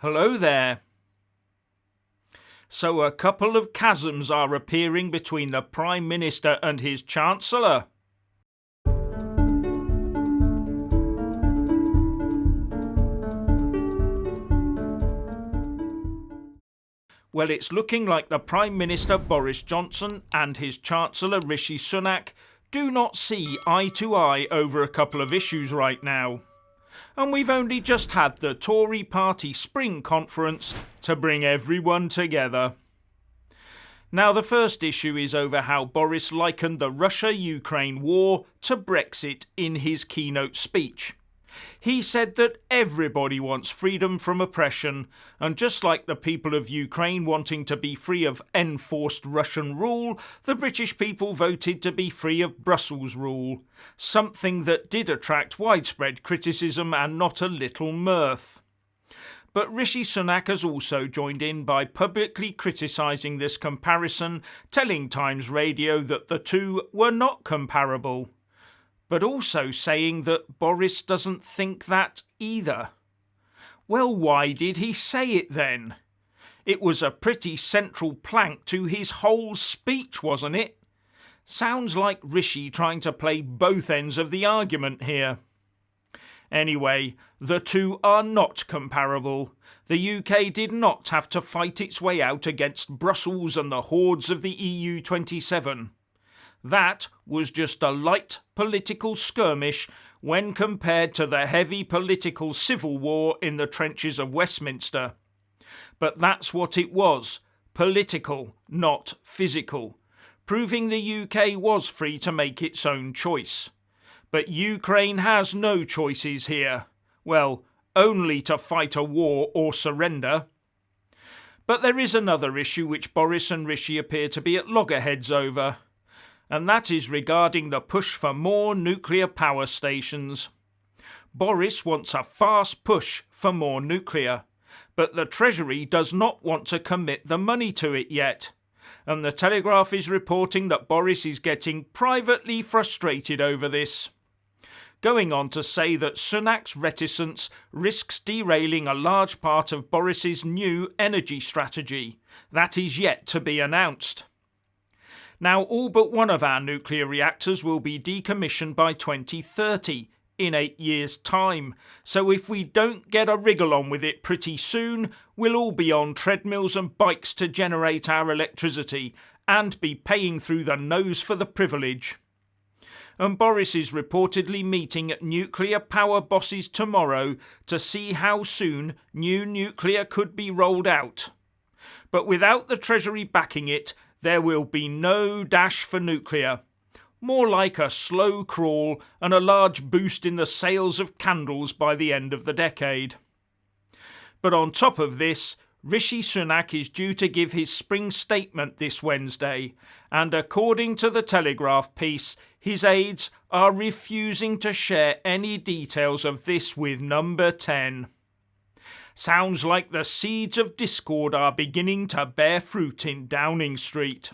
Hello there. So a couple of chasms are appearing between the Prime Minister and his Chancellor. Well, it's looking like the Prime Minister Boris Johnson and his Chancellor Rishi Sunak do not see eye to eye over a couple of issues right now. And we've only just had the Tory party spring conference to bring everyone together. Now, the first issue is over how Boris likened the Russia-Ukraine war to Brexit in his keynote speech. He said that everybody wants freedom from oppression, and just like the people of Ukraine wanting to be free of enforced Russian rule, the British people voted to be free of Brussels rule, something that did attract widespread criticism and not a little mirth. But Rishi Sunak has also joined in by publicly criticising this comparison, telling Times Radio that the two were not comparable, but also saying that Boris doesn't think that either. Well, why did he say it then? It was a pretty central plank to his whole speech, wasn't it? Sounds like Rishi trying to play both ends of the argument here. Anyway, the two are not comparable. The UK did not have to fight its way out against Brussels and the hordes of the EU27. That was just a light political skirmish when compared to the heavy political civil war in the trenches of Westminster. But that's what it was, political, not physical, proving the UK was free to make its own choice. But Ukraine has no choices here. Well, only to fight a war or surrender. But there is another issue which Boris and Rishi appear to be at loggerheads over, and that is regarding the push for more nuclear power stations. Boris wants a fast push for more nuclear, but the Treasury does not want to commit the money to it yet. And the Telegraph is reporting that Boris is getting privately frustrated over this, going on to say that Sunak's reticence risks derailing a large part of Boris's new energy strategy that is yet to be announced. Now, all but one of our nuclear reactors will be decommissioned by 2030, in 8 years' time, so if we don't get a wriggle on with it pretty soon, we'll all be on treadmills and bikes to generate our electricity and be paying through the nose for the privilege. And Boris is reportedly meeting nuclear power bosses tomorrow to see how soon new nuclear could be rolled out. But without the Treasury backing it, there will be no dash for nuclear. More like a slow crawl and a large boost in the sales of candles by the end of the decade. But on top of this, Rishi Sunak is due to give his spring statement this Wednesday, and according to the Telegraph piece, his aides are refusing to share any details of this with Number 10. Sounds like the seeds of discord are beginning to bear fruit in Downing Street.